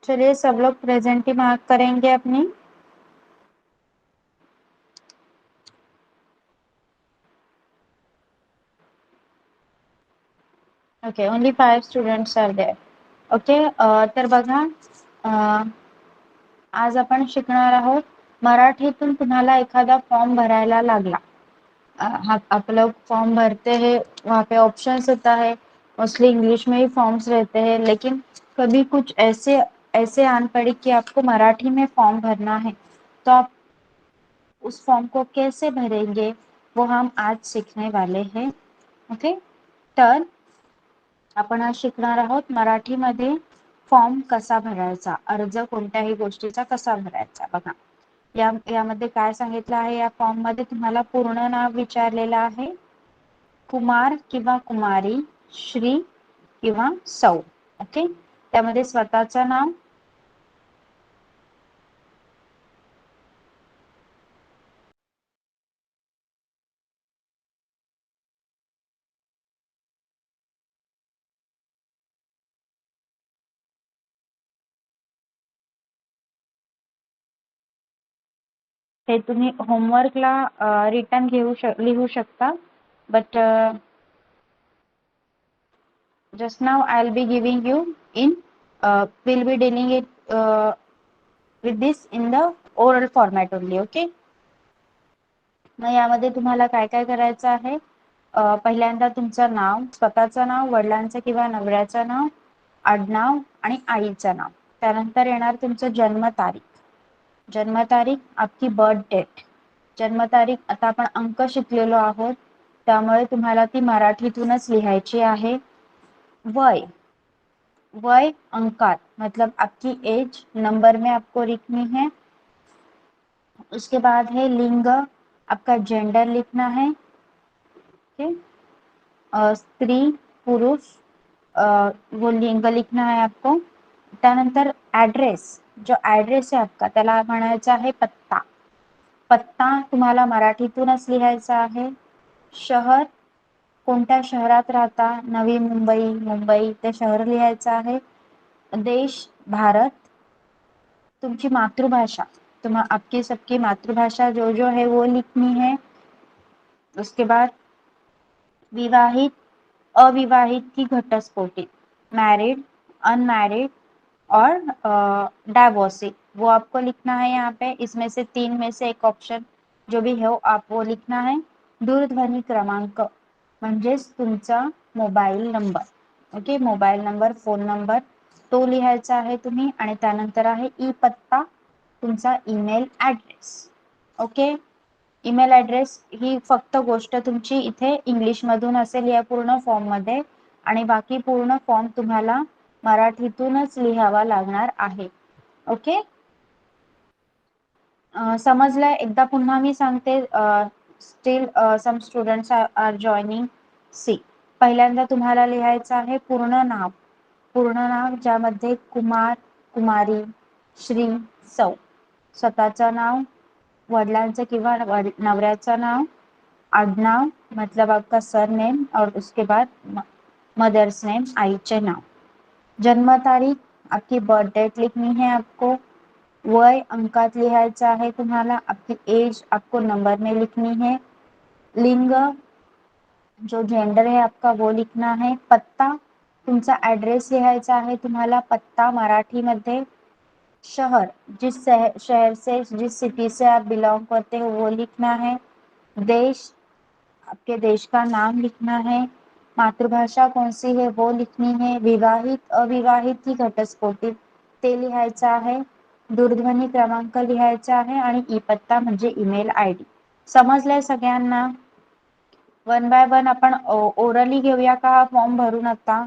चलिए सब लोग प्रेजेंट ही मार्क करेंगे अपनी। Okay, only 5 students are there. Okay, तर बघा, आज आपण शिकणार आहोत मराठीतून तुम्हाला एखादा फॉर्म भरायला लागला. आप लोग फॉर्म भरते हैं, वहाँ पे ऑप्शंस होता है. मोस्टली इंग्लिश में ही फॉर्म्स रहते हैं, लेकिन कभी कुछ ऐसे ऐसे आन पड़ी कि आपको मराठी में फॉर्म भरना है, तो आप उस फॉर्म को कैसे भरेंगे वो हम आज सीखने वाले हैं. ओके, तर आपण आज शिकणार आहोत मराठीमध्ये फॉर्म कसा भरायचा, अर्ज कोणत्याही गोष्टीचा कसा भरायचा. बघा, यामध्ये काय सांगितलं आहे, या फॉर्म मध्ये तुम्हाला पूर्ण नाव विचारलेलं आहे, कुमार किंवा कुमारी, श्री किंवा सौ. ओके, त्यामध्ये स्वतःचं नाव, हे तुम्ही होमवर्कला रिटर्न लिहू शकता. But just now I'll be giving you in we'll be dealing it with this in the oral format only. Okay, मग यामध्ये तुम्हाला काय काय करायचं आहे, पहिल्यांदा तुमचं नाव, स्वतःचं नाव, वडिलांचं किंवा नवऱ्याचं नाव, आडनाव आणि आईचं नाव. त्यानंतर येणार तुमचं जन्मतारीख, आपकी बर्थ डेट. जन्मतारीख, आता आपण अंक शिकलेलो आहोत, त्यामुळे तुम्हाला ती मराठीतूनच लिहायची आहे. वय अंकात, मतलब आपकी एज नंबर में आपको लिखनी है. उसके बाद है लिंग, आपका जेंडर लिखना है. ओके, स्त्री पुरुष, वो लिंग लिखना है आपको. त्यानंतर ऍड्रेस, जो ऍड्रेस आहे आपका, त्याला म्हणायचा आहे पत्ता. पत्ता तुम्हाला मराठीतूनच लिहायचा आहे. शहर, कोणत्या शहरात राहता, नवी मुंबई, मुंबई ते शहर लिहायचं आहे. देश भारत. तुमची मातृभाषा, आपकी सबकी मातृभाषा जो जो है वो लिखनी है. उसके बाद विवाहित अविवाहित की घटस्फोटित, मैरिड, अनमैरिड और डाइवोर्सी, वो आपको लिखना है यहाँ पे. इसमें से 3 में से एक ऑप्शन जो भी हो आप वो लिखना है. दूरध्वनी क्रमांक म्हणजेच तुमचा mobile number. Okay, mobile number, phone number तो लिहायचा आहे तुम्ही. आणि त्यानंतर आहे ई पत्ता, तुमचा email address. Okay, email address ही फक्त गोष्ट तुमची इथे इंग्लिश मधून असेल या पूर्ण फॉर्म मध्ये, आणि बाकी पूर्ण फॉर्म तुम्हाला मराठीतूनच लिहावा लागणार आहे. ओके, समजलंय? एकदा पुन्हा मी सांगते. स्टील सम स्टुडंट्स आर जॉइनिंग. सी, पहिल्यांदा तुम्हाला लिहायचं आहे पूर्ण नाव, ज्यामध्ये कुमार, कुमारी, श्री, सौ, स्वतःचं नाव, वडिलांचं किंवा नवऱ्याचं नाव, आडनाव मतलब आपका सरनेम, और उसके बाद मदर्स नेम, आईचे नाव. जन्म तारीख, आपकी बर्थ डेट लिखनी है आपको. वय अंकात लिहायचं आहे तुम्हाला. आपकी एज आपको नंबर में लिखनी है. लिंग, जो जेंडर है आपका वो लिखना है. पत्ता, तुमचा ऍड्रेस लिहायचा आहे तुम्हाला, पत्ता मराठीमध्ये. शहर, शहर से, जिस सिटी से आप बिलोंग करते हो वो लिखना है. देश, आपके देश का नाम लिखना है. मातृभाषा कौन सी है वो लिखनी है. विवाहित अविवाहित की घटस्फोटित ते लिहायचं आहे. दूरध्वनी क्रमांक लिहायचा आहे आणि ई पत्ता म्हणजे ईमेल आयडी. समजलंय सगळ्यांना? वन बाय वन आपण ओरली घेऊया का हा फॉर्म भरून आता.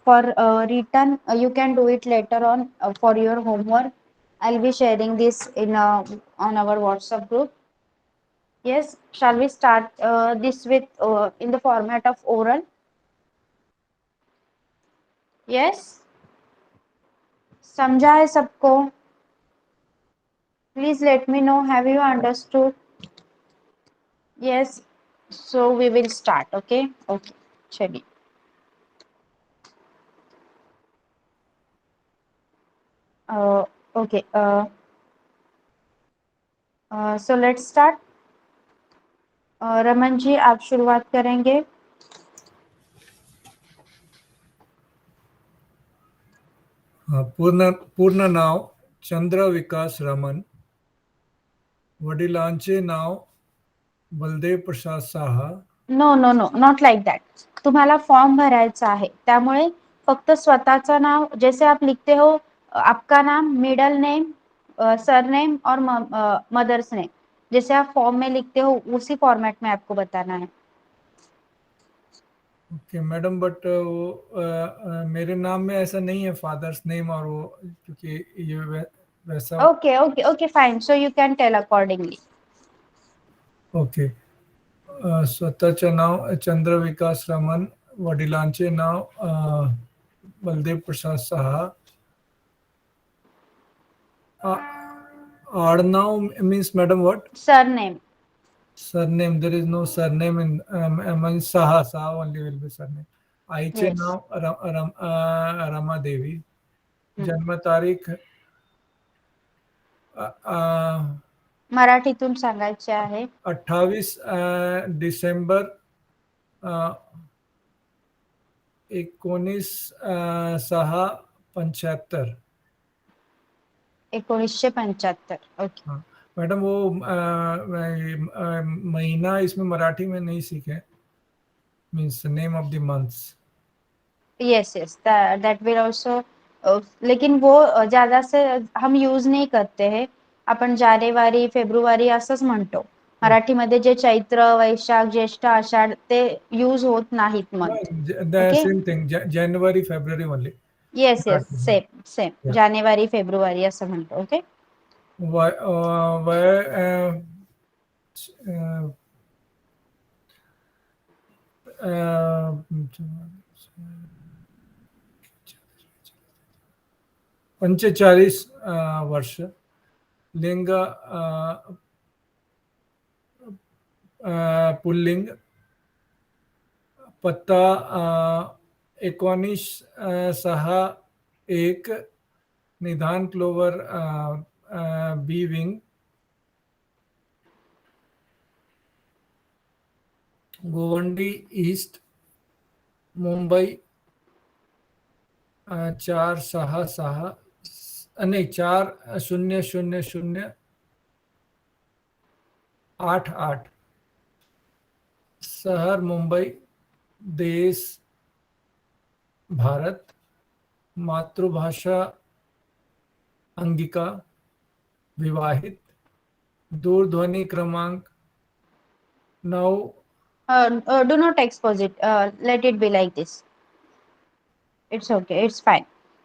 For return you can do it later on for your homework. I'll be sharing this in on our WhatsApp group. Yes, shall we start this with in the format of oral? Yes, समझा है सबको? Please let me know, have you understood? Yes, so we will start. Okay, okay, चलिए. Okay, so let's start. Raman ji, आप शुरुआत करेंगे। पूर्ण पूर्ण नाव चंद्र विकास रमन, वडिलांचे नाव Baldev Prasad Saha. No no no, not like that. तुम्हाला फॉर्म भरायचा आहे, त्यामुळे फक्त स्वतःचं नाव, जैसे आप लिखते हो आपका नाम, मिडल नेम, सरनेम और मदर्स नेम, जैसे आप फॉर्म में लिखते हो उसी फॉर्मेट में आपको बताना है। ओके मैडम, बट वो मेरे नाम में ऐसा नहीं है फादर्स नेम और वो, क्योंकि ये वैसा। Okay okay okay, fine, so you can tell accordingly. Okay, स्वतःचे नाव चंद्र विकास रमन, वडिलांचे नाव बलदेव प्रसाद साहा। आडनाव means madam what? Surname. Surname, there is no surname in means Saha only will be surname. आईचे येस। नाव रमा देवी. जन्म तारीख मराठीतून सांगायचे आहे। 28 डिसेंबर 1975. 1975, ओके। हाँ मैडम, वो महीना इसमें मराठी में नहीं सीखे, means name of the months. Yes yes, that will also, लेकिन वो ज्यादा से हम यूज नहीं करते हैं। आपण जानेवारी फेब्रुवारी असंच म्हणतो। मराठीमध्ये जे चैत्र वैशाख ज्येष्ठ आषाढ ते यूज होत नाहीत month. The okay, same thing, January, February only. Yes yes, Marathi, हाँ. Same same, Yeah. जानेवारी फेब्रुवारी असं म्हणतो। ओके, वय अ, अ, 45 वर्ष. लिंग पुल्लिंग. पत्ता 19/6/1, निधान क्लोवर बी विंग, गोवंडी ईस्ट, मुंबई 466 नहीं 400088. शहर मुंबई, देश भारत, मातृभाषा अंगिका, विवाहित, दूरध्वनि क्रमांक 9. Do not expose it, let it be like this, it's okay, it's fine.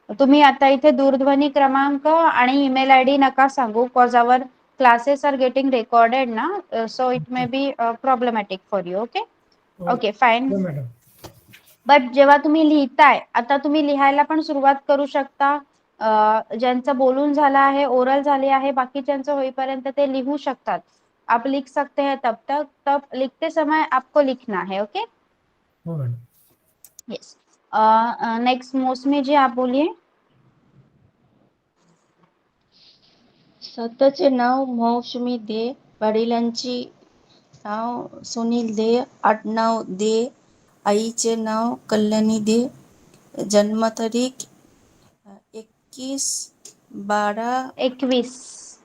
तुम्ही आता इथे दूरध्वनी क्रमांक आणि ईमेल आयडी नका सांगू, कॉज आवर क्लासेस आर गेटिंग रेकॉर्डेड ना, so it may be problematic for you. Okay okay, fine. Madam. But जेव्हा तुम्ही लिहिताय, आता तुम्ही लिहायला पण सुरुवात करू शकता। ज्यांचं बोलून झालं आहे, ओरल झाले आहे, बाकीच्यांचं होईपर्यंत ते लिहू शकतात। आप लिख सकते हैं तब तक, तब लिखते समय आपको लिखना है। ओके, हो मैडम. यस। नेक्स्ट मौसमी जी, आप बोलिए। स्वतःचे नाव मौसमी दे, वडिलांचे नाव सुनील दे, आडनाव दे, आईचे नाव कल्याणी दे, जन्मतारीख 21/12 21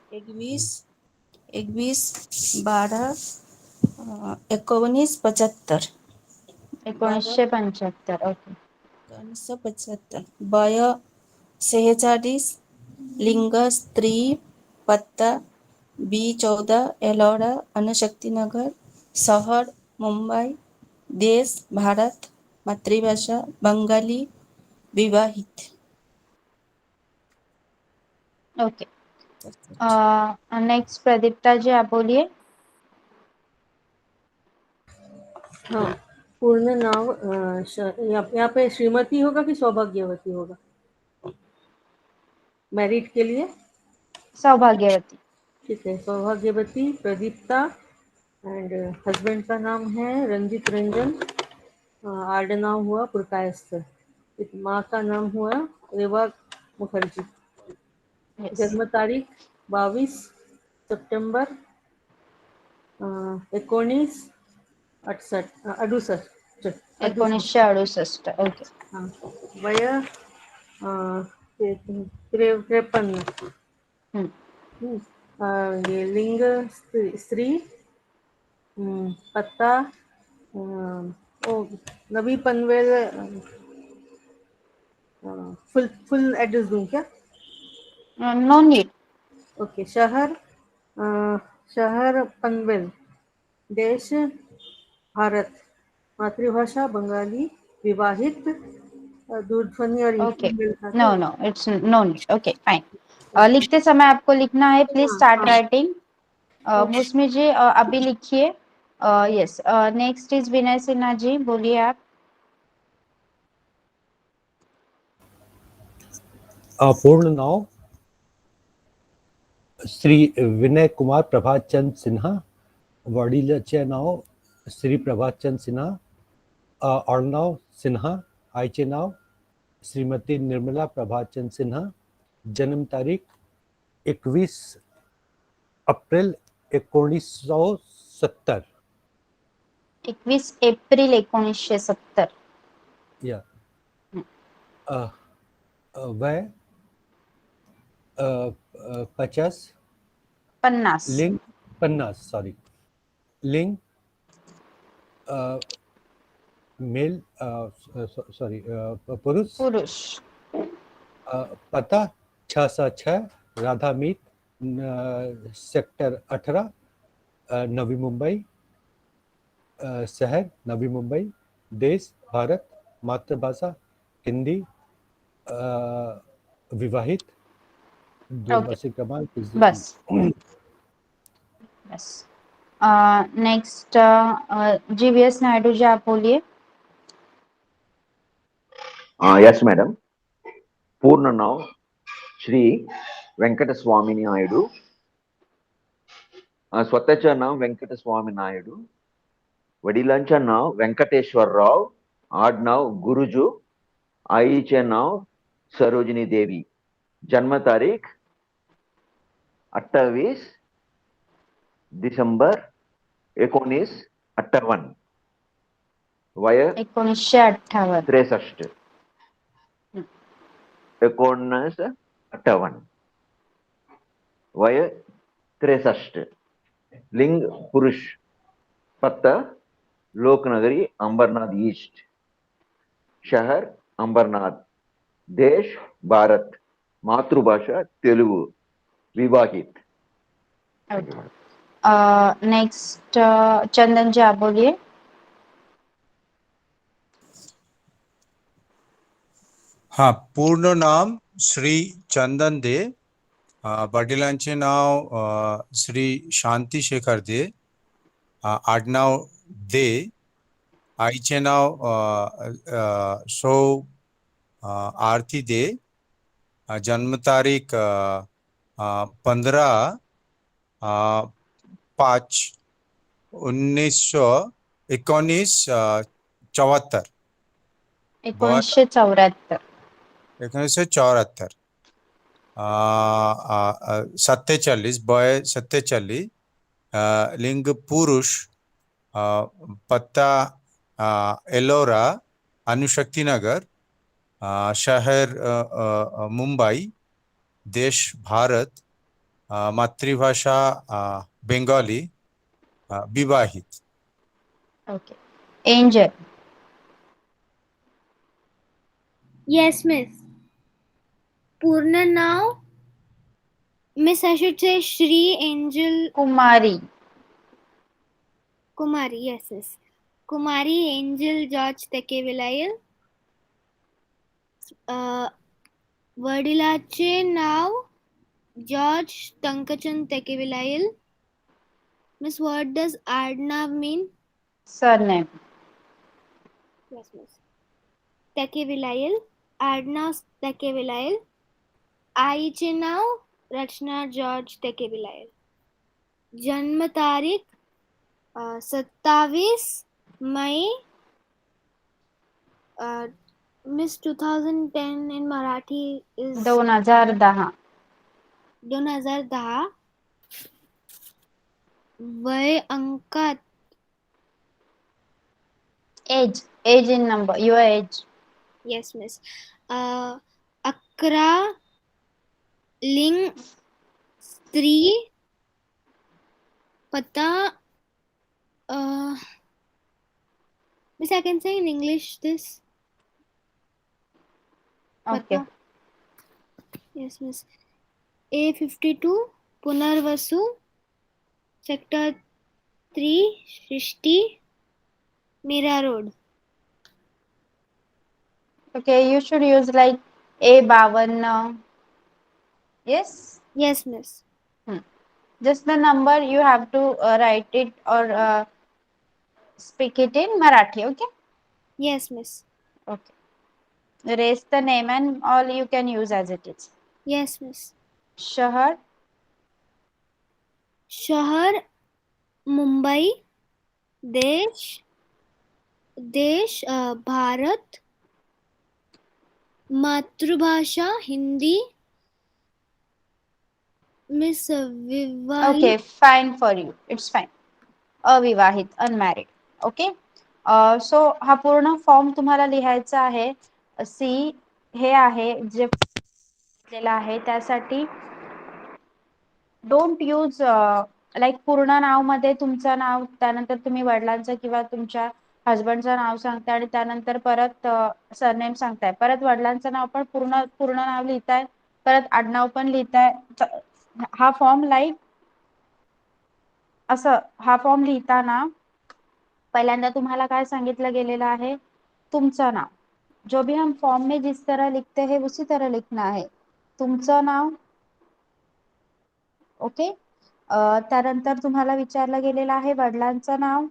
21/12 1975. 1975, ओके। 1975. वय 46. लिंग स्त्री. पत्ता B14 एलोरा अणुशक्ती नगर, शहर मुंबई, देश भारत, मातृभाषा बंगाली, विवाहित. ओके, नेक्स्ट प्रदीप्ता जी, आप बोलिए। हाँ, पूर्ण नाव यहाँ पे श्रीमती होगा कि सौभाग्यवती होगा मैरिड के लिए? सौभाग्यवती। ठीक है, सौभाग्यवती प्रदीप्ता, एंड हस्बैंड का नाम है रंजित रंजन, आर्ड नाम हुआ पुरकायस्थ, माँ का नाम हुआ रेवा मुखर्जी। Yes. जन्म तारीख 22 सप्टेंबर 1968. 1968. ओके. हाँ, वय 53. हम्म. ये लिंग स्त्री. पत्ता नवी पनवेल. फुल एड्रेस दूं क्या? No need. ओके. शहर पनवेल. देश भारत. मातृभाषा बंगाली. विवाहित. दूरध्वनि और ओके. ईमेल था नो क्या? No it's no need. Okay fine. लिखते समय आपको लिखना है. प्लीज हाँ, स्टार्ट हाँ. राइटिंग. ओके. मुस्मी जी अभी लिखिए. Yes. Next is Vinay Sinha ji. बोलिए आप. पूर्ण नाम श्री विनय कुमार प्रभात चंद सिन्हा. वडिलांचे नाव श्री प्रभात चंद सिन्हा. आडनाव सिन्हा. आईचे नाव श्रीमती निर्मला प्रभात चंद सिन्हा. जन्म तारीख 21 अप्रैल 1970. 21 एप्रिल 1970. या वय 50. 50. लिंग 50. सॉरी. लिंग मेल. सॉरी पुरुष. पुरुष. पता 606 राधामीत सेक्टर 18 नवी मुंबई. शहर नवी मुंबई. देश भारत. मातृभाषा हिंदी. विवाहित. दूरभाषी क्रमांक. बस. बस. नेक्स्ट जीवीएस नायडू जी आप बोलिए. Yes madam. पूर्ण नाव श्री वेंकटस्वामी नायडू. स्वतःचे नाव वेंकटस्वामी नायडू. वडिलांचे नाव व्यंकटेश्वरराव. आडनाव गुरुजू. आईचे नाव सरोजिनी देवी. जन्म तारीख 28 डिसेंबर 1958. वय 1958. 63. 1958. वय 63. लिंग पुरुष. पत्ता लोकनगरी अंबरनाथ ईस्ट. शहर अंबरनाथ. देश भारत. मातृभाषा तेलुगु. विवाहित. नेक्स्ट चंदन जी आप बोलिए. हाँ. पूर्ण नाम श्री चंदन दे. वडिलांचे नाव श्री शांती शेखर दे. आडनाव दे. आईचे नाव सौ आरती दे. जन्म तारीख 15/5/1974. 1974. 1974. 47. वय 47. लिंग पुरुष. पत्ता एलोरा अनुशक्ति नगर. शहर मुंबई. देश भारत. मातृभाषा बंगाली. विवाहित. Okay. Angel. Yes, miss. Purna now. Miss, I should say Shri Angel Kumari. Kumari. Yes, yes. Kumari Angel George Tekevilayil. वडिलाचे नाव George Tankachand Tekevilayil. Miss, what does Adnav mean? Surname. Yes, miss. Tekevilayil. Adnav Tekevilayil. आईचे नाव रचना George टेकेविलायल. जन्म तारीख 27 मई. Miss 2010 in Marathi is 2010. 2010. वय अंकात age in number, your age. Yes miss. 11 लिंग स्त्री पता miss I can say in English this. Okay. पता. Yes miss. A52 Punarvasu sector 3 Srishti Mira road. Okay, you should use like A52. Yes. Yes miss. Just the number you have to write it or speak it in Marathi. Okay. Yes miss. Okay. The rest the name and all you can use as it is. Yes miss. शहर शहर मुंबई. देश भारत. मातृभाषा Hindi. Miss विवाहित. Okay, fine for you. It's fine. अविवाहित, unmarried. Okay. So हा पूर्ण form तुम्हाला लिहायचा आहे. सी हे आहे जे दिलेलं आहे त्यासाठी डोंट यूज लाईक पूर्ण नाव मध्ये तुमचं नाव, त्यानंतर तुम्ही वडिलांचं किंवा तुमच्या हस्बंडचं नाव सांगताय आणि त्यानंतर परत सरनेम सांगताय, परत वडिलांचं नाव पण पूर्ण नाव लिहिताय, परत आडनाव पण लिहिताय. हा फॉर्म लाईक असं हा फॉर्म लिहिताना पहिल्यांदा तुम्हाला काय सांगितलं गेलेलं आहे, तुमचं नाव. जो भी हम फॉर्म में जिस तरह लिखते हैं उसी तरह लिखना है. तुमचं नाव. ओके. त्यानंतर तुम्हाला विचारलं गेलेलं आहे वडिलांचं नाव.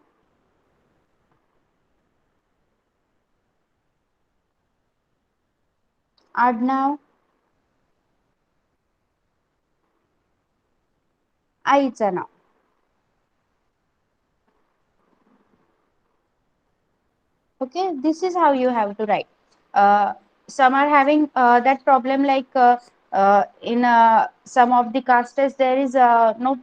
आडनाव. आईचं नाव. Okay, this is how you have to write. Some are having that problem like in some of the castes there is no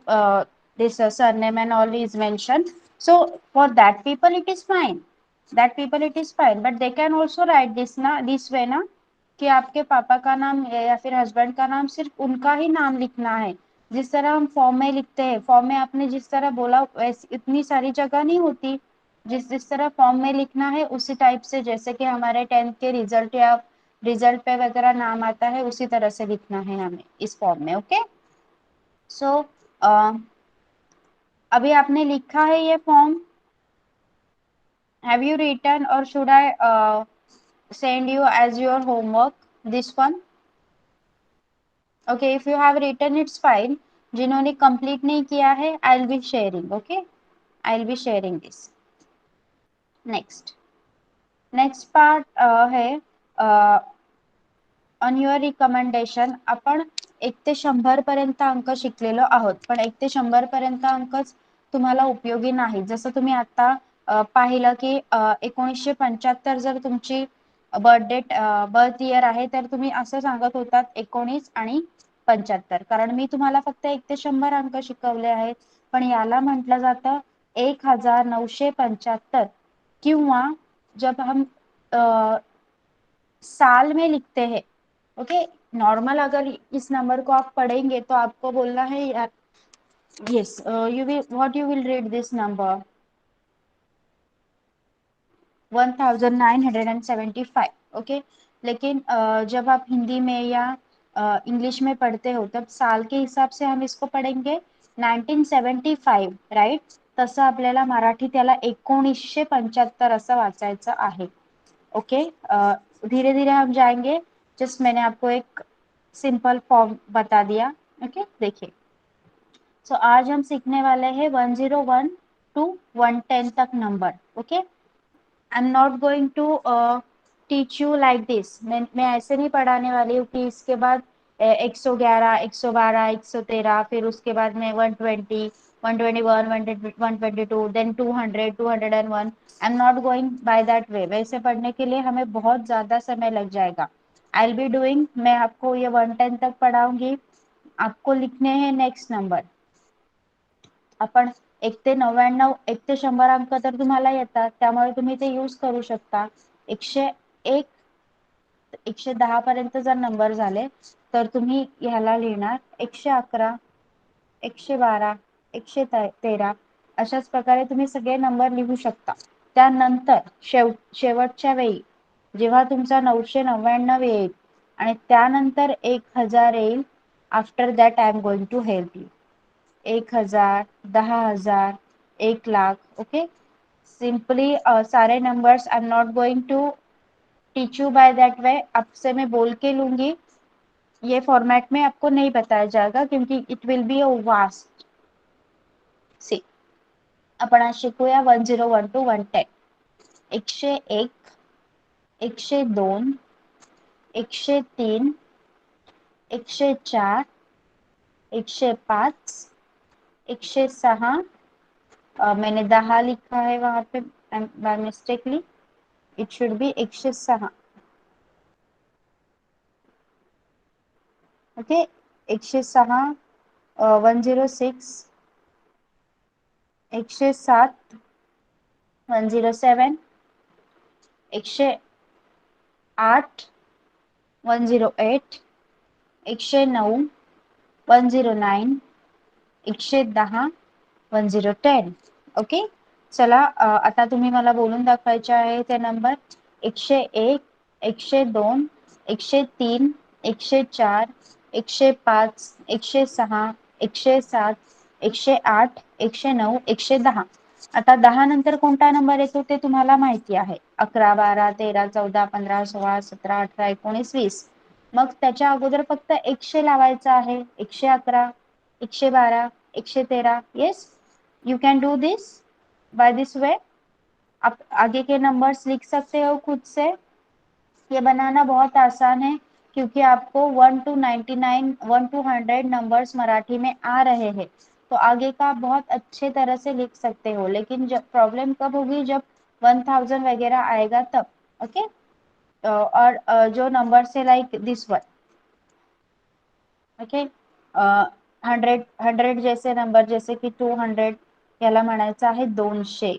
this surname and all is mentioned. So for that people it is fine. That people it is fine, but they can also write this na this way na कि आपके पापा का नाम या फिर husband का नाम सिर्फ उनका ही नाम लिखना है. जिस तरह हम फॉर्म में लिखते हैं, फॉर्म में आपने जिस तरह बोला वैसे इतनी सारी जगह नहीं होती. जिस तरह फॉर्म में लिखना है उसी टाइप से, जैसे कि हमारे 10th के रिजल्ट या रिजल्ट पे वगैरह नाम आता है उसी तरह से लिखना है हमें इस फॉर्म में. ओके. सो अभी आपने लिखा है ये फॉर्म. हैव यू रिटन और should I send you as your homework this one? Okay, if you have written it's fine. जिन्होंने कंप्लीट नहीं किया है I'll be sharing. Okay, I'll be sharing this. Next part है on your recommendation. आपण 1 ते 100 पर्यंत अंक शिकलेलो आहोत, पण 1 ते 100 पर्यंत अंकच तुम्हाला उपयोगी नाही. जसं तुम्ही आता पाहिलं की 1975 जर तुमची बर्थ इयर आहे तर तुम्ही असं सांगत होतात 19 आणि 75, कारण मी तुम्हाला फक्त 1 ते 100 अंक शिकवले आहेत. पण याला म्हटलं जातं 1975 किंवा जब हम साल में लिखते हैं. ओके. नॉर्मल अगर इस नंबर को आप पढ़ेंगे तो आपको बोलना है यार yes you will what you will read this number 1975. Okay. लेकिन जब आप हिंदी में या इंग्लिश में पढ़ते हो तब साल के हिसाब से हम इसको पढ़ेंगे 1975 राइट. तसं आपल्याला मराठी त्याला 1975 असं वाचायचं आहे. ओके. धीरे धीरे हम जाएंगे. जस्ट मैंने आपको एक सिंपल फॉर्म बता दिया. ओके. देखिए, सो आज हम सीखने वाले हैं 101 to 110 तक number. Okay. I am not going to teach you like this. मैं ऐसे नहीं पढ़ाने वाली हूँ कि इसके बाद 111 112 113 फिर उसके बाद में 120 121 122 then 200 201. I am not going by that way. वैसे पढ़ने के लिए हमें बहुत ज्यादा समय लग जाएगा. आई विल बी डूइंग, मैं आपको ये 110 तक पढ़ाऊंगी. आपको लिखने हैं नेक्स्ट नंबर. आपण 1 ते 99, 1 ते 100 अंक तर तुम्हाला येतात, त्यामुळे तुम्ही ते यूज करू शकता. 101 110 पर्यंत जर नंबर झाले तर तुम्ही ह्याला लिहिणार 111, 112, 113 अशाच प्रकारे तुम्ही सगळे नंबर लिहू शकता. त्यानंतर शेवटच्या वेळी जेव्हा तुमचा 999 येईल आणि त्यानंतर 1000 येईल, after that I am going to help you. 1000, 10,000, 1,00,000. Okay, simply सारे numbers I am not going to teach you by that way. आपसे मैं बोल के लूंगी, ये फॉर्मेट में आपको नहीं बताया जाएगा क्योंकि it will be a waste. See, आपण आज शिकूया 101 to 110. 101, 102, 103, 104, 105, 106. मैंने 10 लिखा है वहां पे by mistakenly, it should be 106. Okay, 106, 106, 107, 107, 108, 108, 109, 109, 110, 1010. Okay, चला आता तुम्ही मला बोलून दाखवायचे आहे ते नंबर. 101, 102, 103, 104, 105, 106, 107, 108, 109, 110. आता 10 नंतर कोणता नंबर येतो ते तुम्हाला माहिती आहे. 11, 12, 13, 14, 15, 16, 17, 18, 19, 20. मग त्याच्या अगोदर फक्त 100 लावायचा आहे. 111, 112, 113. Yes, you can do this by this way. आप आगे के नंबर्स लिख सकते हो खुद से. ये बनाना बहुत आसान है क्योंकि आपको 1 to 99, 1 to 100 नंबर्स मराठी में आ रहे हैं, तो आगे का बहुत अच्छे तरह से लिख सकते हो. लेकिन जब प्रॉब्लम कब होगी, जब 1000 वगैरह आएगा तब. ओके, और जो नंबर से लाइक दिस वन. ओके, 100 जैसे नंबर, जैसे की 200, याला म्हणायचं आहे 200,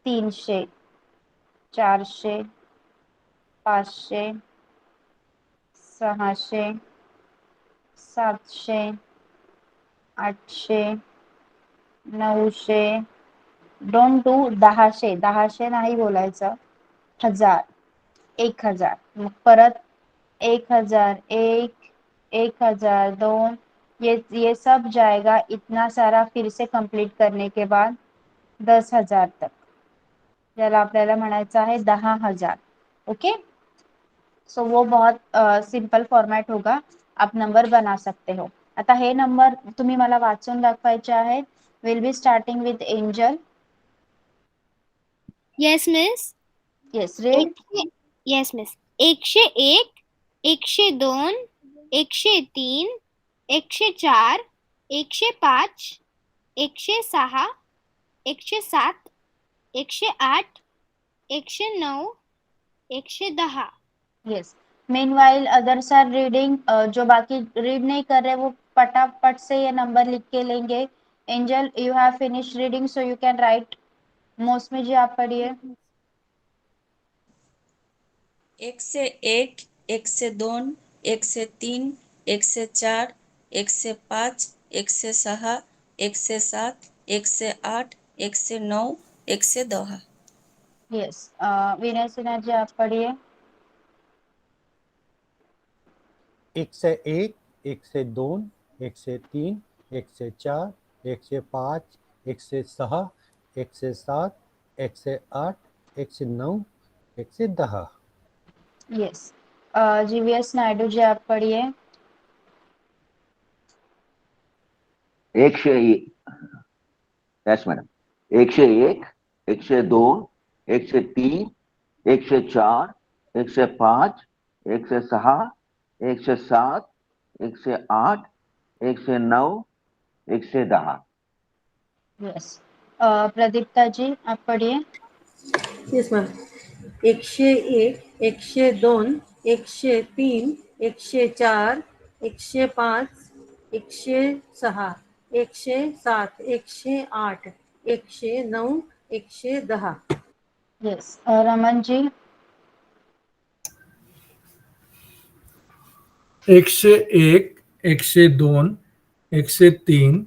300, 400, 500, 600, 700, 800, 900. Don't do 1000. 1000 नाही बोलायचं. 1000, 1000. मग परत 1001, 1002. ये सब जाएगा इतना सारा फिर से कंप्लीट करने के बाद 10,000 तक, ज्याला आपल्याला म्हणायचं आहे 10,000. ओके, सो वो बहुत सिंपल फॉर्मॅट होगा, आप नंबर बना सकते हो. आता हे नंबर तुम्ही मला वाचून दाखवायचे आहेत. Will be starting with angel. Yes, miss. Yes, read. Yes, miss. 101, 102, 103, 104, 105, 106, 107, 108, 109, 110. Yes, meanwhile others are reading. जो बाकी रीड नहीं कर रहे वो फटाफट से ये नंबर लिख के लेंगे. Angel, you have finish reading so you can write. Mousumi ji, आप पढ़िए. 101, 102, 103, 104, 105, 106, 107, 108, 109, 110. यस, विनय सिन्हा जी, आप पढ़िए. 101, 102, 103, 104, 105, 106, 107, 108, 109, 110. यस, जीवीएस नायडू जी, आप पढ़िए. 101. Yes madam. 101, 102, 103, 104, 105, 106, 107, 108, 109, 110. यस, प्रदीप्ता जी, आप पढ़िए. Yes ma'am. 101, 102, 103, 104, 105, 106, 107, 108, 109, 110. Yes Raman ji. 101, 102, 103,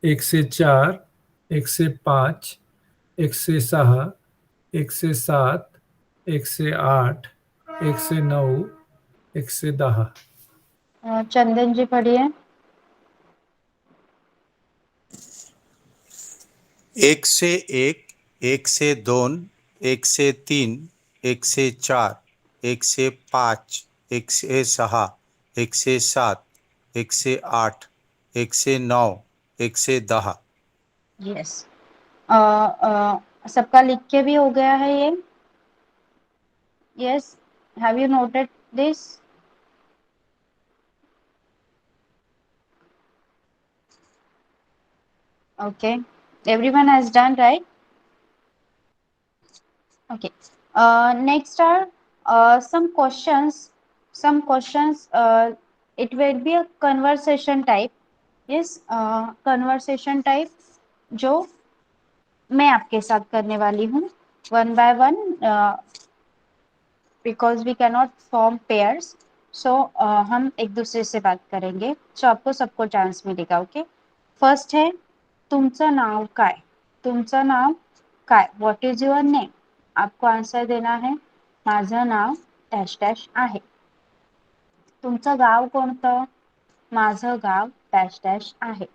104, 105, 106, 107, 108, 109, 110. चंदन जी पढ़िए. 101, 102, 103, 104, 105, 106, 107, 108, 109, 110. यस. सबका लिख के भी हो गया है ये. Yes. Have you noted this? Okay, everyone has done, right? Okay. Next are some questions. It will be a conversation type. Yes, conversation type जो मैं आपके साथ करने वाली हूँ one by one, because we cannot form pairs. So हम एक दूसरे से बात करेंगे. So आपको सबको चांस मिलेगा. ओके. फर्स्ट है तुमचं नाव काय. तुमचं नाव काय. What is your name. आपको आन्सर देना है माझं नाव डॅश डॅश आहे. तुमचं गाव कोणतं. माझं गाव डॅश डॅश आहे.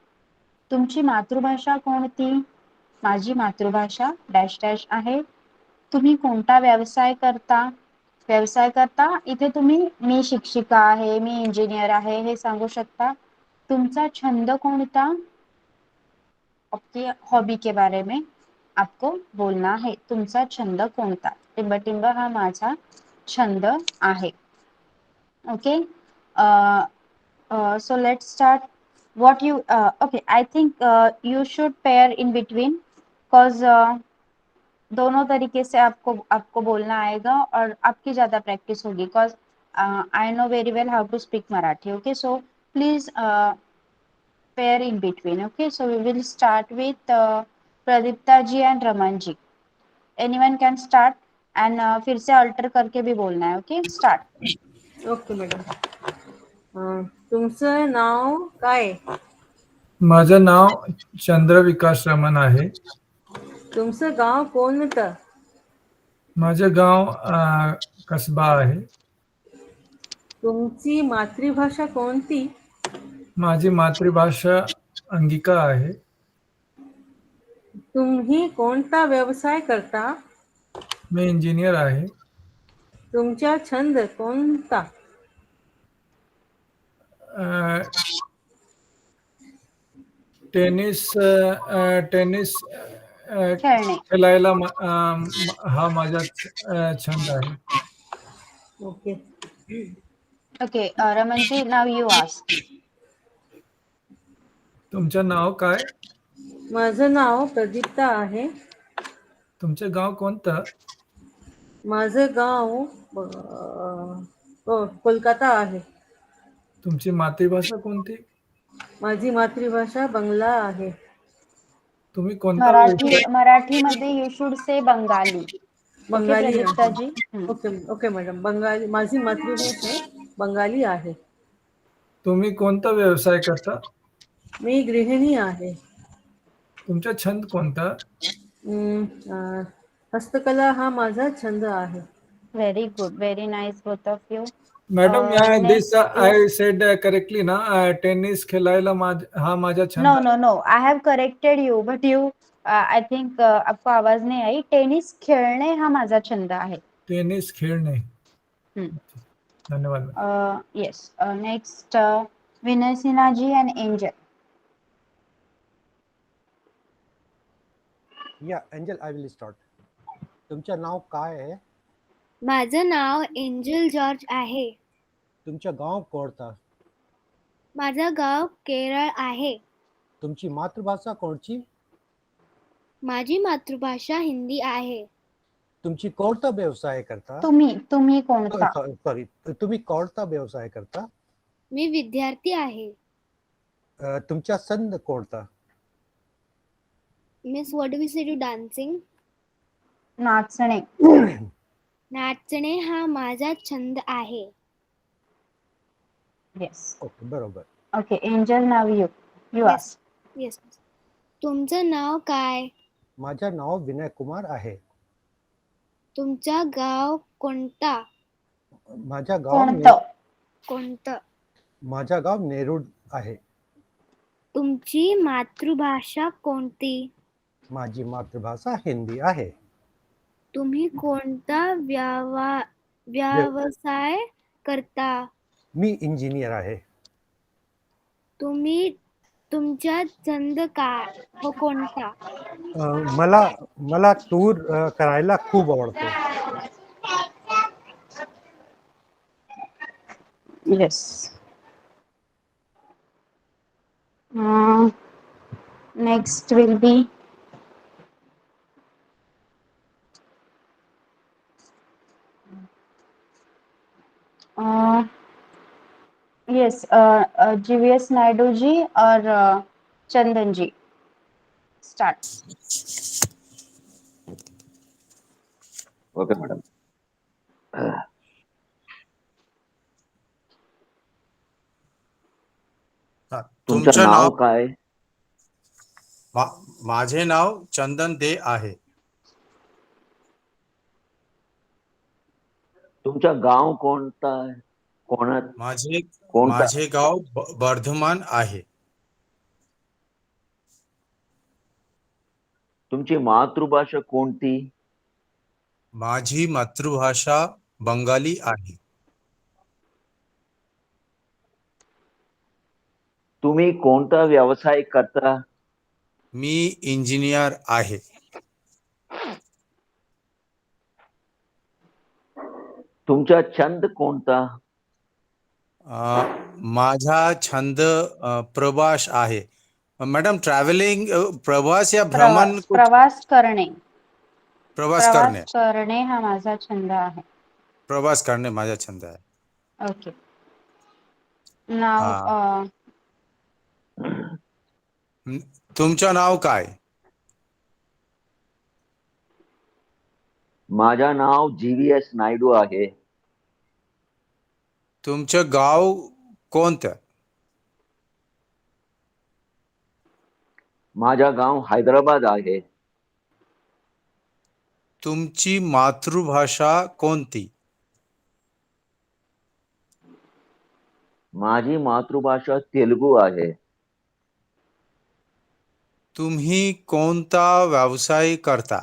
तुमची मातृभाषा कोणती. माझी मातृभाषा डॅश डॅश आहे. तुम्ही कोणता व्यवसाय करता. व्यवसाय करता इथे तुम्ही मी शिक्षिका आहे, मी इंजिनियर आहे हे सांगू शकता. तुमचा छंद कोणता. आपकी हॉबी के बारे में आपको बोलना है. तुमचा छंद कोणता. टिंबटिंब हा माझा छंद आहे. Okay. so let's start. What you okay, I think you should pair in between, cause दोनों तरीके से आपको बोलना आएगा और आपकी ज्यादा प्रैक्टिस होगी. cause I know very well how to speak Marathi. Okay, so please pair in between. Okay, so we will start with Pradipta ji and Raman ji. Anyone can start and फिर से alter करके भी बोलना है. Okay, start. Okay madam. तुमचं नाव काय. माझं नाव चंद्र विकास रमन आहे. तुमचं गाव कोणतं. माझं गाव कसबा आहे. तुमची मातृभाषा कोणती. माझी मातृभाषा अंगिका आहे. तुम्ही कोणता व्यवसाय करता. मी इंजिनियर आहे. तुमचा छंद कोणता. टेनिस खेळणे. खेळायला हा माझा छंद आहे. Okay. Okay, Raman ji, now you ask. तुमचं नाव काय. माझं नाव प्रदीप्ता आहे. तुमचं गाव कोणतं. माझं गाव कोलकाता आहे. तुमची मातृभाषा कोणती. माझी मातृभाषा बंगला आहे. तुम्ही कोणता व्यवसाय. मराठीमध्ये you should say Bengali. Okay Bengali Pradipta आहे. जी. Okay okay madam. बंगाली माझी मातृभाषा बंगाली आहे. तुम्ही कोणता व्यवसाय करता. मी गृहिणी आहे. तुमचा छंद कोणता. हस्तकला हा माझा छंद आहे. Very good, very nice both of you. Madam this I said correctly ना. टेनिस खेळायला हा माझा छंद. No no no, I have corrected you but you I think आपको आवाज नहीं आई. टेनिस खेळणे हा माझा छंद आहे. टेनिस खेळणे. धन्यवाद. Yes. Next Vinay Sinha ji and Angel. Angel I will start. तुमचं नाव काय आहे. माझं नाव एंजल जॉर्ज आहे. तुमचं गाव कोणतं. माझं गाव केरळ आहे. तुमची मातृभाषा कोणची. माझी मातृभाषा हिंदी आहे. तुमची कोणता व्यवसाय करता. तुम्ही कोणता. सॉरी तुम्ही कोणता व्यवसाय करता. मी विद्यार्थी आहे. तुमचा छंद कोणता? Miss what do we say to dancing? नाचणे. नाचणे हा माझा छंद आहे. येस. ओके, बरोबर. ओके एंजल, नाव यू Yes. आस्क. येस. तुमचं नाव काय? माझे नाव विनय कुमार आहे. तुमचा गाव कोणता? माझा कोणतं? गाव नेरूळ आहे. तुमची मातृभाषा कोणती? माझी मातृभाषा हिंदी आहे. तुम्ही कोणता व्यवसाय करता? मी इंजिनियर आहे. तुमचा छंद काय कोणता? मला टूर करायला खूप आवडतो. Yes. Next will be yes GVS Naidu ji और Chandan ji. Start. Okay madam. हा, तुमचं नाव काय? माझे नाव चंदन दे आहे. तुमचं गाव कोणता? कोणता? माझे गाव बर्धमान आहे. तुमची मातृभाषा कोणती? माझी मातृभाषा बंगाली आहे. तुम्ही कोणता व्यवसाय करता? मी इंजिनियर आहे. तुमचा छंद कोणता? माझा छंद प्रवास आहे. मॅडम ट्रॅव्हलिंग, प्रवास या भ्रमण, प्रवास करणे. प्रवास करणे हा माझा छंद आहे. प्रवास करणे माझा छंद आहे. ओके. नाव तुमचं नाव काय? माझा नाव GVS नायडू आहे. तुमचं गाव कोणतं? माझा गाव हैदराबाद आहे. तुमची मातृभाषा कोणती? माझी मातृभाषा तेलुगू आहे. तुम्ही कोणता व्यवसाय करता?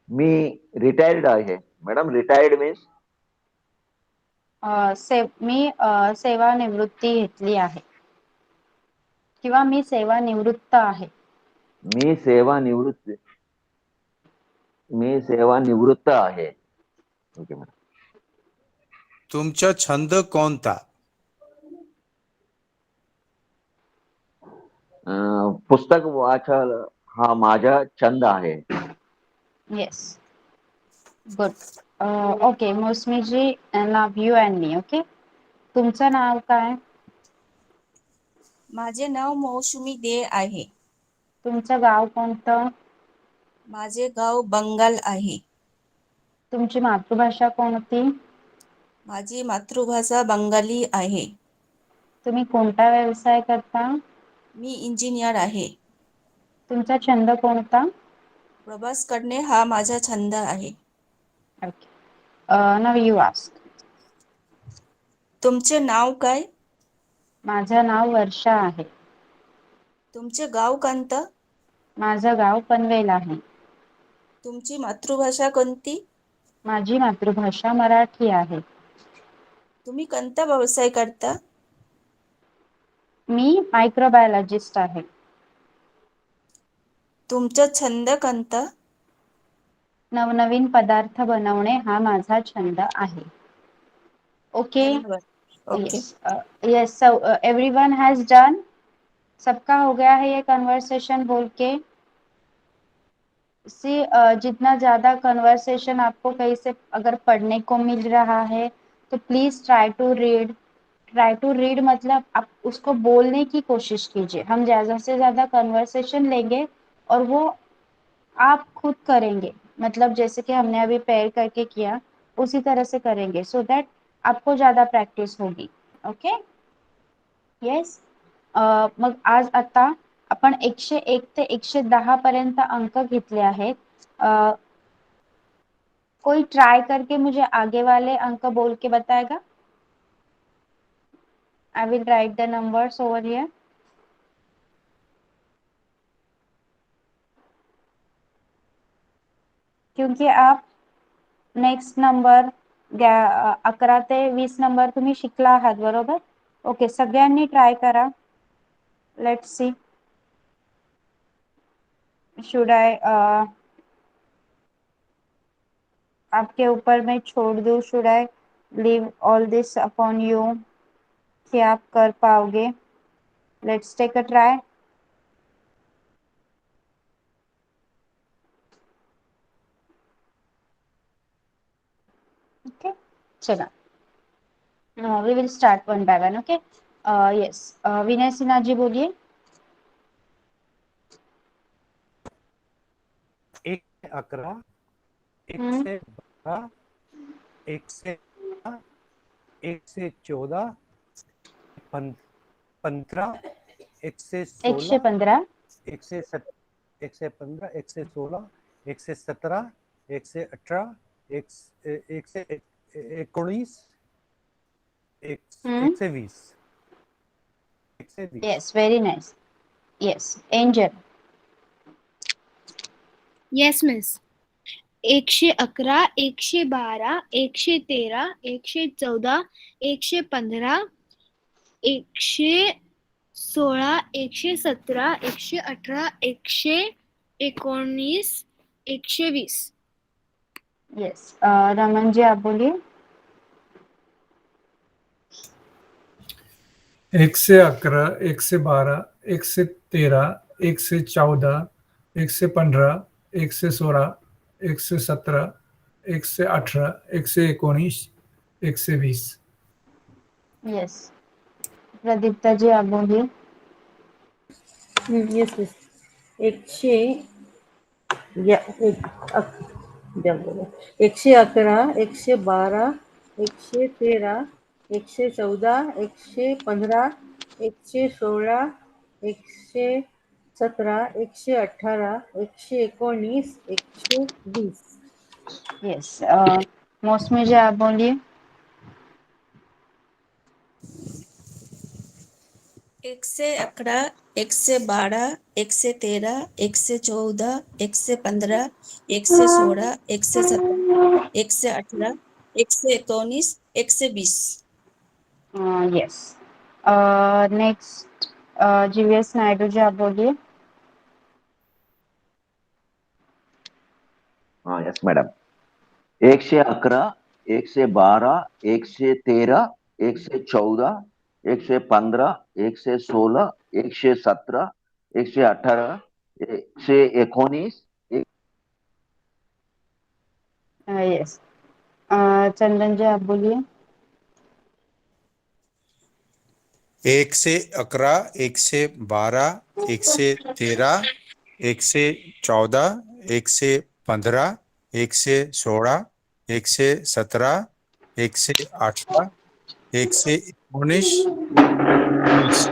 मी रिटायर्ड आहे. Madam retired means? मी सेवानिवृत्ती घेतली आहे किंवा मी सेवानिवृत्त आहे. मी सेवानिवृत्त आहे. Okay madam. तुमचा छंद कोणता? पुस्तक वाचन हा माझा छंद आहे. Yes. Good. Okay Mausami ji, नाव यू अँड मी. ओके. तुमचं नाव काय? माझे नाव मौसुमी दे आहे. तुमचं गाव कोणतं? माझे गाव बंगाल आहे. तुमची मातृभाषा कोणती? माझी मातृभाषा बंगाली आहे. तुम्ही कोणता व्यवसाय करता? मी इंजिनियर आहे. तुमचा छंद कोणता? प्रवास करणे हा माझा छंद आहे. ओके. Now you ask. तुमचे नाव काय? माझं नाव वर्षा आहे. तुमचे गाव कोणतं? माझं गाव पनवेल आहे. तुमची मातृभाषा कोणती? माझी मातृभाषा मराठी आहे. तुम्ही कोणता व्यवसाय करता? मी मायक्रोबायोलॉजिस्ट आहे. तुमचा छंद कोणता? नवनवीन पदार्थ बनवणे हा माझा छंद आहे. ओके. धन्यवाद. Okay. Yes. So everyone has done. सबका हो गया है ये कन्वर्सेशन बोल के? सी जितना ज़्यादा कन्वर्सेशन आपको कहीं से अगर पढ़ने को मिल रहा है तो प्लीज ट्राई टू रीड मतलब आप उसको बोलने की कोशिश कीजिए। हम ज़्यादा से ज़्यादा कन्वर्सेशन लेंगे और वो आप खुद करेंगे, मतलब जैसे कि हमने अभी पेयर करके किया उसी तरह से करेंगे, सो दैट आपको ज़्यादा प्रॅक्टिस होगी। Okay, yes. मग आज आता आपण 101 ते 110 पर्यंत अंक घेतले आहेत। कोई ट्राई करके मुझे आगे वाले अंक बोल के बताएगा? I will write the numbers over here. क्योंकि आप नेक्स्ट नंबर 11 ते 20 नंबर तुम्ही शिकला आहात, बरोबर? ओके, सगळ्यांनी ट्राय करा। लेट्स सी, शुड आई आपके ऊपर मैं छोड़ दूं, should I leave all this upon you कि आप कर पाओगे? Let's take a try. Okay, चला, we will start one by one. Okay, yes, Vinay Sinha ji बोलिए। 1 से 11, 1 हम्म, से 12, 1 से 13, 1 से 14, 15, 1 से 16, 115, 1 से 15, 1 से 16, 1 से 17, 1 से 18, 1 से 19, 1 से 20, 1 से 20। Yes, very nice. Yes, angel. Yes miss. 111, 112, 113, 114, 115, 116, 117, 118, 119, 120. Yes, Raman ji आप बोलिए। 1 से 11, 1 से 12, 1 से 13, 1 से 14, 1 से 15, 1 से 16, 1 से 17, 1 से 18, 1 से 19, 1 से 20। यस, प्रदीप्ता जी आप बोलिए। Yes miss. 100 या एक द्या बरं. 111, 112, 113, 114, 115, 116, 117, 118, 119, 120. यस, मौसमी जी आप बोलिए। 1 से 11, 1 से 12, 1 से 13, 1 से 14, 1 से 15, 1 से 16, 1 से 17, 1 से 18, 1 से 19, 1 से 20. Yes, next GVS Naidu ji आप बोलिए। हाँ यस मैडम। 1 से 11, 1 से 12, 1 से 13, 1 से 14, 1 से 15, 1 से 16, 1 से 17, 1 से 18, 1 से 19, यस, चंदन जी आप बोलिए। 1 से 11, 1 से 12, 1 से 13, 1 से 14, 1 से 15, 1 से 16, 1 से 17, 1 से 18, 1 से 19, 20.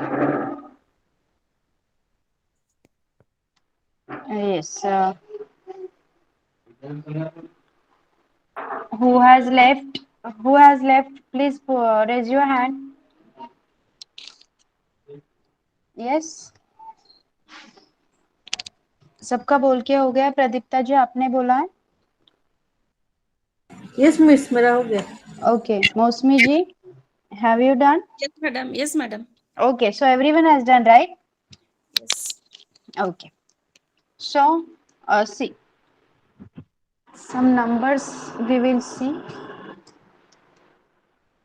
Yes, who has left, please raise your hand. Yes, सबका बोल के हो गया? प्रदीप्ता जी आपने बोला है? यस मिस, मेरा हो गया. Okay, Mausami ji, have you done? Yes, madam. Yes, madam. Okay, so everyone has done, right? Yes. Okay, so see some numbers we will see.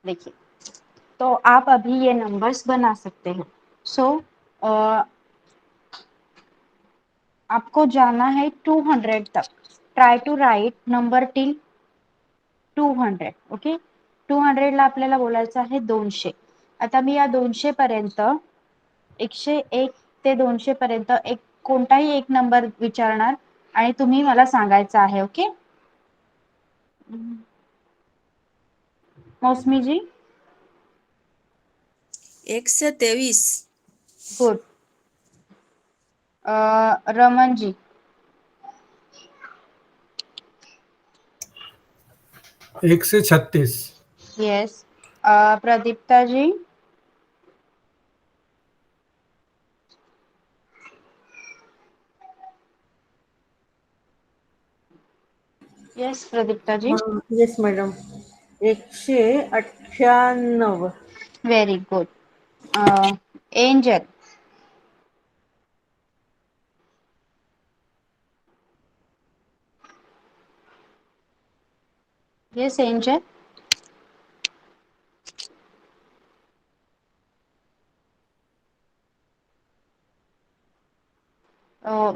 देखिए, तो आप अभी ये नंबर्स बना सकते हैं। सो आपको जाना है 200 तक. Try to write number till 200. Okay, 200 ला आपल्याला बोलायचं आहे 200. आता मी या 200 पर्यंत 101 ते 200 पर्यंत एक कोणताही एक नंबर विचारणार आणि तुम्ही मला सांगायचं आहे. Okay Mausami ji. 123. Good. Raman ji. 136. Yes. Pradipta ji. Yes Pradipta ji. Yes madam. 198. Very good. Angel. Yes Angel.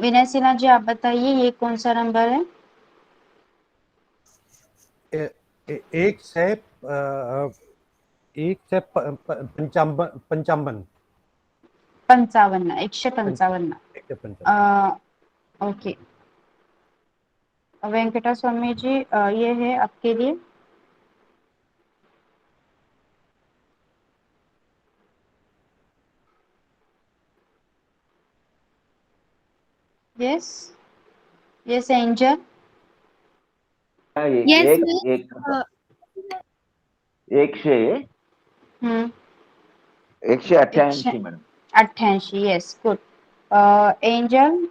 Vinay Sinha ji आप बताइए ये कौन सा नंबर है? एक से पंचावन. 55. 155. 155. ओके. वेंकटा स्वामी जी ये है आपके लिए. यस. Yes Angel. Yes, एक miss. एक Uh, 100 188 madam. 88. Yes good. Angel.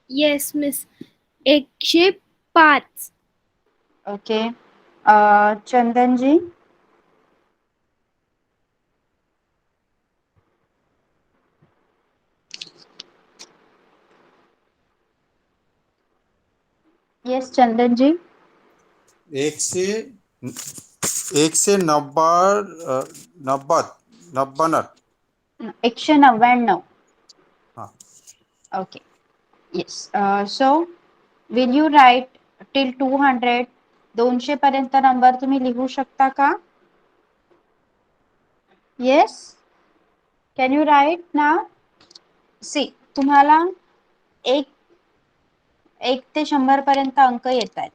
yes, miss. 105. Okay. Chandan ji. Yes Chandan ji. 199. 199. हाँ. Okay. Yes. So will you write till 200? 200 पर्यंत नंबर तुम्ही लिहू शकता का? Yes. Can you write now? See, तुम्हाला एक ते 100 पर्यंत अंक येत आहेत.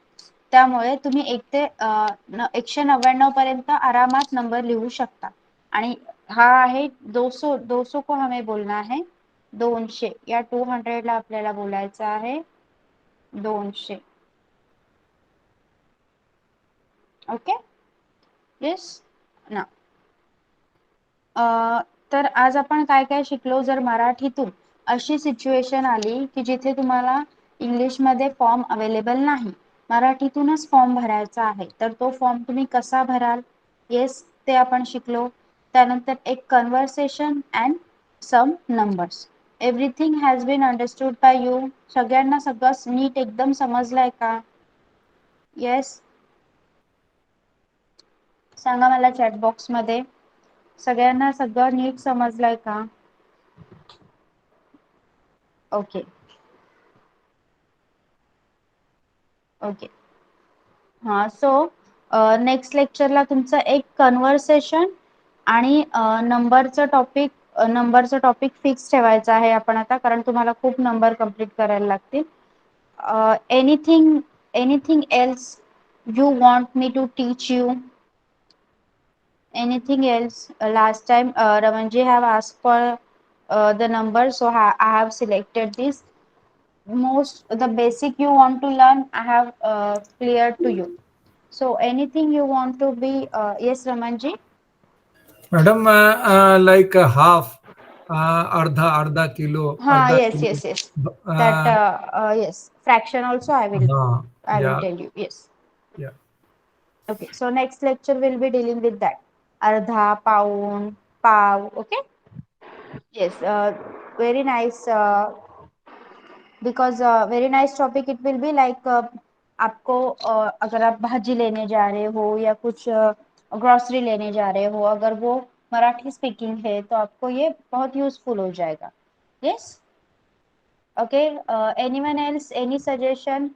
त्यामुळे तुम्ही 199 पर्यंत आरामात नंबर लिहू शकता. आणि हा आहे 200 को हमें बोलना है 200. या 200 ला आपल्याला बोलायचं आहे 200. ओके. येस ना. तर आज आपण काय काय शिकलो. जर मराठीतून अशी सिच्युएशन आली की जिथे तुम्हाला इंग्लिशमध्ये फॉर्म अवेलेबल नाही, मराठीतूनच फॉर्म भरायचा आहे, तर तो फॉर्म तुम्ही कसा भराल. येस ते आपण शिकलो. त्यानंतर एक conversation and some numbers. Everything has been understood by you. सगळ्यांना सगळं नीट एकदम समजलंय का? येस सांगा मला चॅट बॉक्स मध्ये. सगळ्यांना सगळं नीट समजलंय का? ओके. ओके. हां सो नेक्स्ट लेक्चरला तुमचं एक कन्व्हर्सेशन आणि नंबरचं टॉपिक फिक्स ठेवायचं आहे आपण आता, कारण तुम्हाला खूप नंबर कंप्लीट करायला लागतील. Anything else you want me to teach you? Anything else? Last time Ramanji have asked for the number, so I have selected this. The basic you want to learn I have cleared to you. So anything you want to be yes Ramanji. Madam like half, अर्धा kilo, Yes that yes fraction also I will yeah, tell you. Yes. yeah. Okay, so next lecture will be dealing with that. Ardha, paun, pav. Okay. Yes, very nice. Because very nice topic it will be like आपको अगर आप भाजी लेने जा रहे हो या कुछ ग्रोसरी लेने जा रहे हो, अगर वो मराठी स्पीकिंग है तो आपको ये बहुत यूजफुल हो जाएगा. Yes. Okay. Anyone else, any suggestion?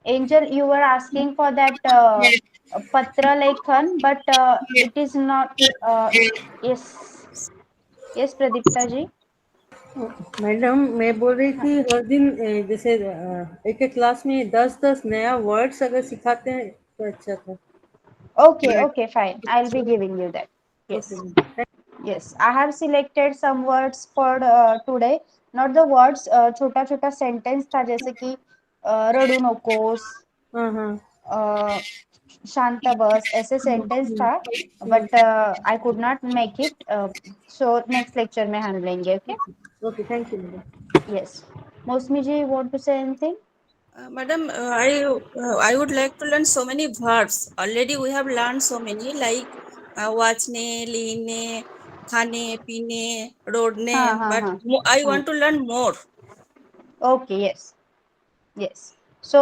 Angel, you were asking for that patra lekhan, but it is not. Yes, yes, Pradipta ji. Madam मैं बोल रही थी हर दिन जैसे एक एक क्लास में 10-10 नया वर्ड्स अगर सिखाते हैं तो अच्छा था. Okay, okay, fine. I'll be giving you that. Okay Yes, madam. yes. I have selected some words for today. Not the words. छोटा छोटा sentence था जैसे कि रडू नकोस, हाँ हाँ. शांत बस, ऐसे सेंटेंस था. But I could not make it. So next lecture में हम लेंगे. Okay. Okay thank you madam. Yes. Mosmi ji, want to say anything? Madam, I would like to learn so many verbs. Already we have learned so many like watchne, leane, khane, peene, rodne. हाँ But हाँ I हाँ. want to learn more. Okay. Yes. Yes. So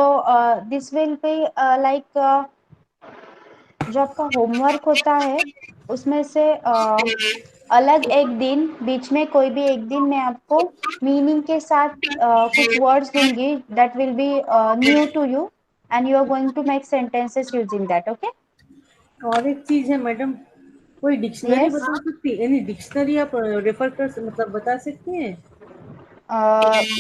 this will be like जो आपका homework होता है उसमें से अलग एक दिन, बीच में कोई भी एक दिन मैं आपको मीनिंग के साथ कुछ वर्ड्स दूंगी that will be new to you and you are going to make sentences using that. Okay. और एक चीज है मैडम, कोई डिक्शनरी यस. बता सकती है? यानी डिक्शनरी आप रेफर कर मतलब बता सकती हैं?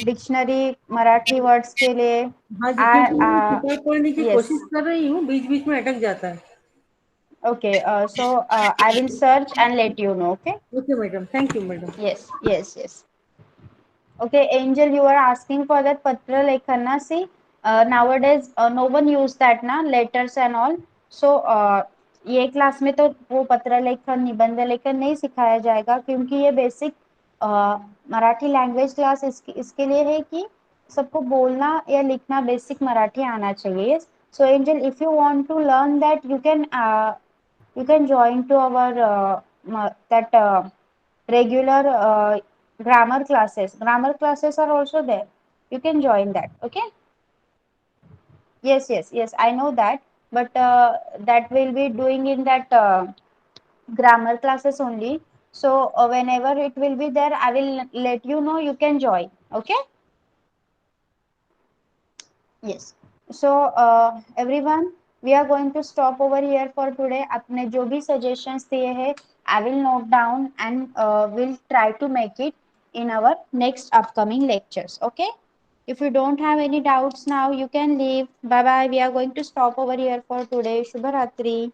डिक्शनरी मराठी वर्ड्स के लिए. हाँ जी, क्योंकि मैं किताब पढ़ने की यस. कोशिश कर रही हूँ, बीच बीच में अटक जाता है. Okay, so I will search and let you know. Okay. Okay madam, thank you madam. Yes, yes, yes. Okay, Angel, you are asking for that patra lekhana. See, nowadays no one use that na letters and all. So ये class में तो वो पत्र लेखन, निबंध लेखन नहीं सिखाया जाएगा क्योंकि ये बेसिक मराठी लैंग्वेज क्लास इसके लिए है कि सबको बोलना या लिखना बेसिक मराठी आना चाहिए. So Angel, if you want to learn that, you can join to our that regular grammar classes. Grammar classes are also there. You can join that. Okay. Yes, yes, yes. I know that, but that will be doing in that grammar classes only. So whenever it will be there, I will let you know. You can join. Okay. Yes. So everyone, we are going to stop over here for today. अपने जो भी suggestions दिए हैं, I will note down and will try to make it in our next upcoming lectures. Okay. If you don't have any doubts now, you can leave. Bye bye. We are going to stop over here for today. Shubha Ratri.